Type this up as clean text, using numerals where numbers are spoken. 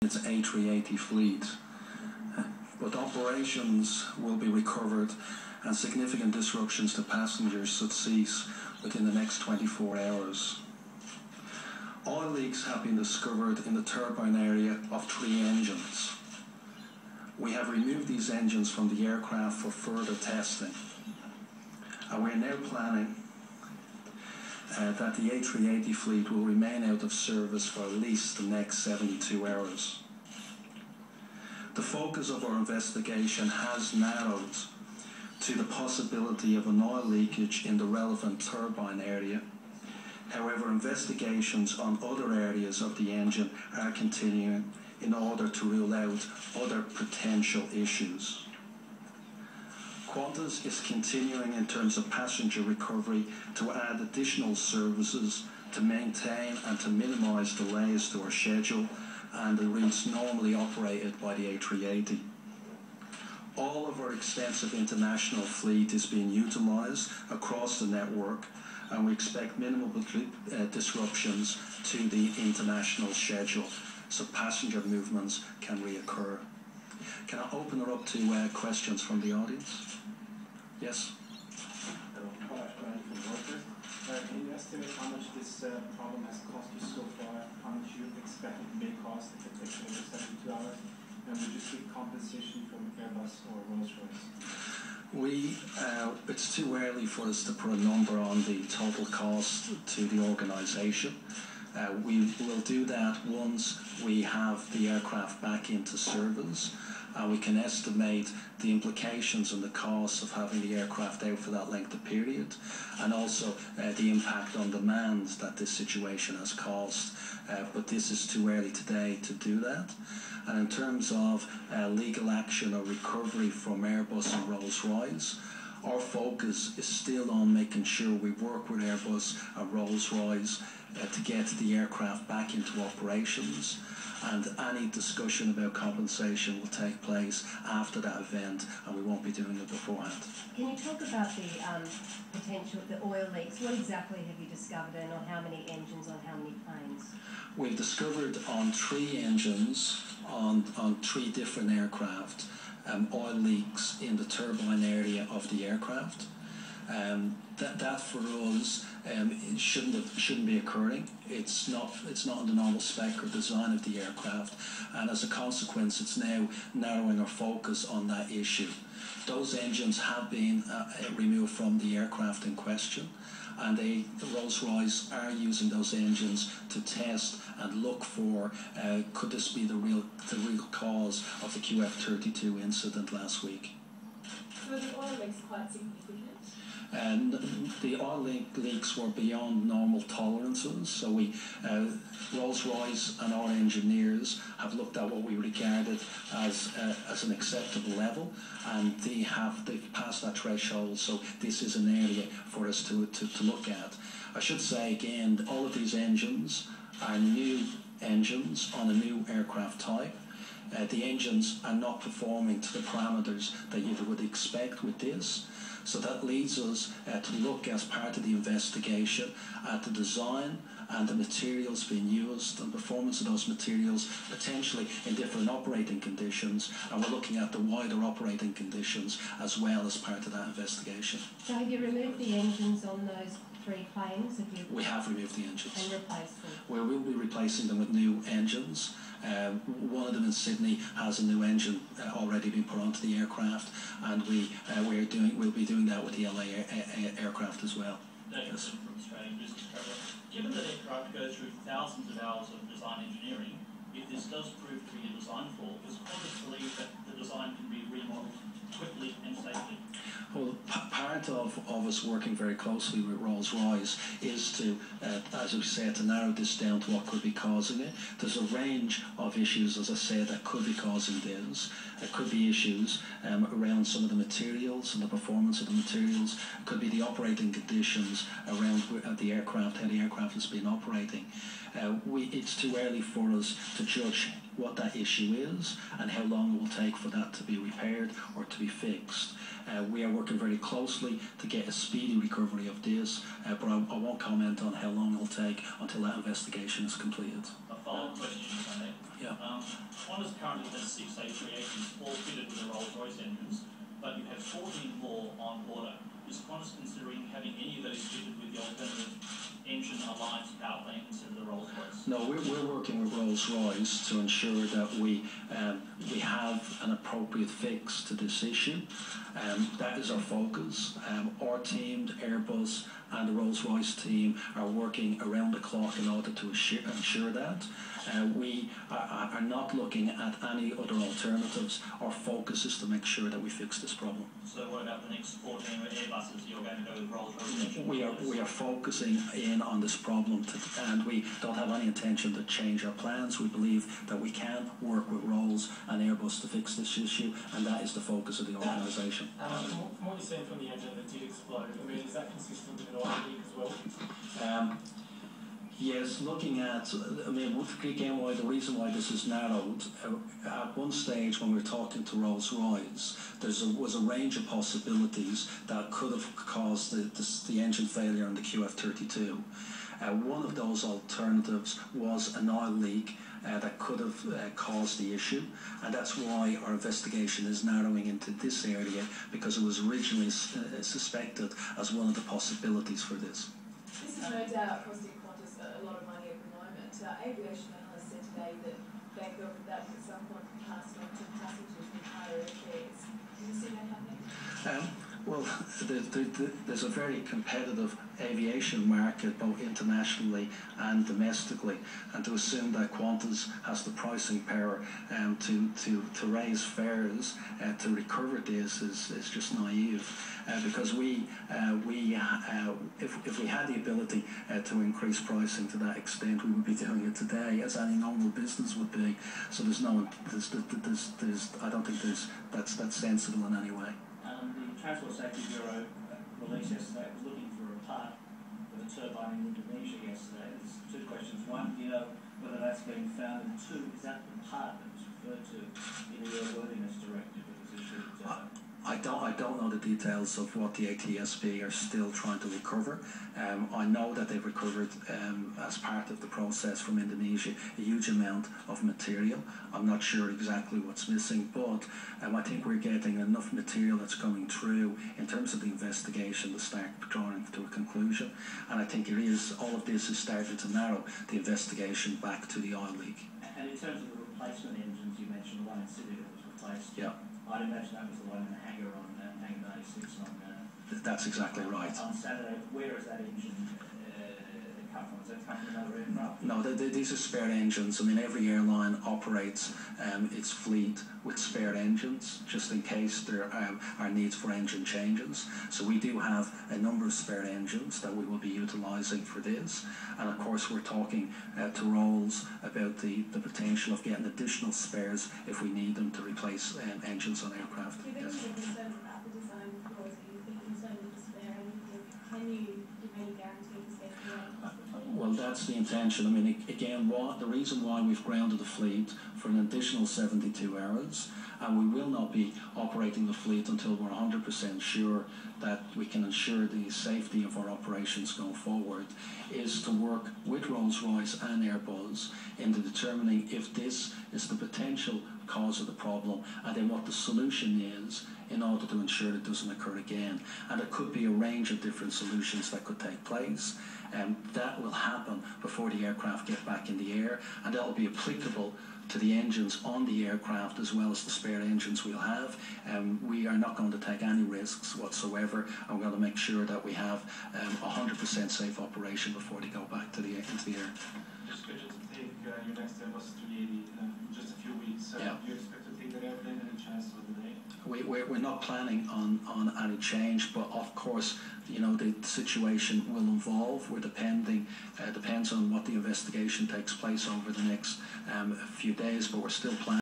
its A380 fleet. But operations will be recovered and significant disruptions to passengers should cease within the next 24 hours. Oil leaks have been discovered in the turbine area of 3 engines. We have removed these engines from the aircraft for further testing, and we are now planning that the A380 fleet will remain out of service for at least the next 72 hours. The focus of our investigation has narrowed to the possibility of an oil leakage in the relevant turbine area. However, investigations on other areas of the engine are continuing in order to rule out other potential issues. Qantas is continuing in terms of passenger recovery to add additional services to maintain and to minimise delays to our schedule and the routes normally operated by the A380. All of our extensive international fleet is being utilised across the network, and we expect minimal disruptions to the international schedule, so passenger movements can reoccur. Can I open it up to questions from the audience? Yes? Can you estimate how much this problem has cost you so far? How much you expect it may cost if it takes over 72 hours? And would you seek compensation from Airbus or Rolls-Royce? It's too early for us to put a number on the total cost to the organisation. We will do that once we have the aircraft back into service, and we can estimate the implications and the costs of having the aircraft out for that length of period, and also the impact on demand that this situation has caused. But this is too early today to do that. And in terms of legal action or recovery from Airbus and Rolls-Royce, our focus is still on making sure we work with Airbus and Rolls-Royce to get the aircraft back into operations, and any discussion about compensation will take place after that event, and we won't be doing it beforehand. Can you talk about the potential of the oil leaks? What exactly have you discovered, and on how many engines, on how many planes? We've discovered on 3 engines, on 3 different aircraft, oil leaks in the turbine area of the aircraft. That for us it shouldn't be occurring. It's not in the normal spec or design of the aircraft, and as a consequence it's now narrowing our focus on that issue. Those engines have been removed from the aircraft in question, and Rolls-Royce are using those engines to test and look for could this be the real cause of the QF32 incident last week. So the oil leaks quite significant? And the oil leaks were beyond normal tolerances, so Rolls-Royce and our engineers have looked at what we regarded as an acceptable level, and they've passed that threshold, so this is an area for us to look at. I should say again, all of these engines are new engines on a new aircraft type. The engines are not performing to the parameters that you would expect with this. So that leads us to look, as part of the investigation, at the design and the materials being used and performance of those materials, potentially in different operating conditions, and we're looking at the wider operating conditions as well as part of that investigation. So have you removed the engines on those 3 planes? We have removed the engines. And replaced them? We will be replacing them with new engines. One of them in Sydney has a new engine already been put onto the aircraft, and we'll be doing that with the LA aircraft as well. Yes. From Australian Business Traveller. Given that aircraft goes through thousands of hours of design engineering, if this does prove to be a design flaw, does Qantas believe that the design can be remodelled quickly and safely? Well, part of us working very closely with Rolls-Royce is to, as we said, to narrow this down to what could be causing it. There's a range of issues, as I said, that could be causing this. There could be issues around some of the materials and the performance of the materials. It could be the operating conditions around the aircraft, how the aircraft has been operating. It's too early for us to judge what that issue is and how long it will take for that to be repaired or to be fixed. We are working very closely to get a speedy recovery of this, but I won't comment on how long it will take until that investigation is completed. A follow-up question, if I may. Yeah. Qantas currently has 6 A380s, all fitted with the Rolls-Royce engines, but you have 14 more on order. Is Qantas considering having any of those fitted with the alternative engine alliance power plant instead of the Rolls-Royce? No, we're working with Rolls-Royce to ensure that we have an appropriate fix to this issue. That is our focus. Our team, Airbus and the Rolls-Royce team, are working around the clock in order to ensure that. We are not looking at any other alternatives. Our focus is to make sure that we fix this problem. So what about the next 14 Airbuses you're going to go with Rolls-Royce? We are focusing in on this problem and we don't have any intention to change our plans. We believe that we can work with Rolls and Airbus to fix this issue, and that is the focus of the organisation. From what you're saying from the engine that did explode, I mean, is that consistent with an oil leak as well? Yes, looking at, I mean, again, the reason why this is narrowed, at one stage when we were talking to Rolls-Royce, was a range of possibilities that could have caused the engine failure on the QF32. One of those alternatives was an oil leak that could have caused the issue, and that's why our investigation is narrowing into this area, because it was originally suspected as one of the possibilities for this. This is no doubt costing Qantas a lot of money at the moment. Aviation analysts said today that they thought that at some point could pass on to passengers with higher airfares. Do you see that happening? Well, there's a very competitive aviation market, both internationally and domestically, and to assume that Qantas has the pricing power to raise fares to recover this is just naive. Because if we had the ability to increase pricing to that extent, we would be doing it today, as any normal business would be. So I don't think that's sensible in any way. The Transport Safety Bureau released yesterday was looking for a part of a turbine in Indonesia yesterday. There's 2 questions. One, do you know whether that's been found? And 2, is that the part that was referred to in the Airworthiness Directive that was issued? I don't know the details of what the ATSB are still trying to recover. I know that they've recovered, as part of the process from Indonesia, a huge amount of material. I'm not sure exactly what's missing, but I think we're getting enough material that's coming through in terms of the investigation to start drawing to a conclusion. And I think all of this is starting to narrow the investigation back to the oil leak. And in terms of the replacement engines, you mentioned the one in Sydney that was replaced. Yeah. I'd imagine that was the one in the hangar on hangar 96 on. That's exactly right. On Saturday, where is that engine come from? Does that come from another aircraft? No, these are spare engines. I mean, every airline operates its fleet with spare engines, just in case there are needs for engine changes. So we do have a number of spare engines that we will be utilising for this. And of course, we're talking to Rolls about the potential of getting additional spares if we need them to replace engines on aircraft. Do you think you're concerned about the design flaws? Are you concerned with the spare engine? Can you give any guarantees that Well, that's the intention. I mean, again, the reason why we've grounded the fleet for an additional 72 hours, and we will not be operating the fleet until we're 100% sure that we can ensure the safety of our operations going forward, is to work with Rolls-Royce and Airbus into determining if this is the potential cause of the problem, and then what the solution is in order to ensure it doesn't occur again. And it could be a range of different solutions that could take place. That will happen before the aircraft get back in the air, and that will be applicable to the engines on the aircraft as well as the spare engines we'll have. We are not going to take any risks whatsoever, and we're going to make sure that we have 100% safe operation before they go back into the air. Just scheduled to take your next Airbus A380 in just a few weeks. Yeah. Do you expect to take that airplane? Any chance of a delay? We're not planning on any change, but of course, you know, the situation will evolve. Depends on what the investigation takes place over the next few days, but we're still planning.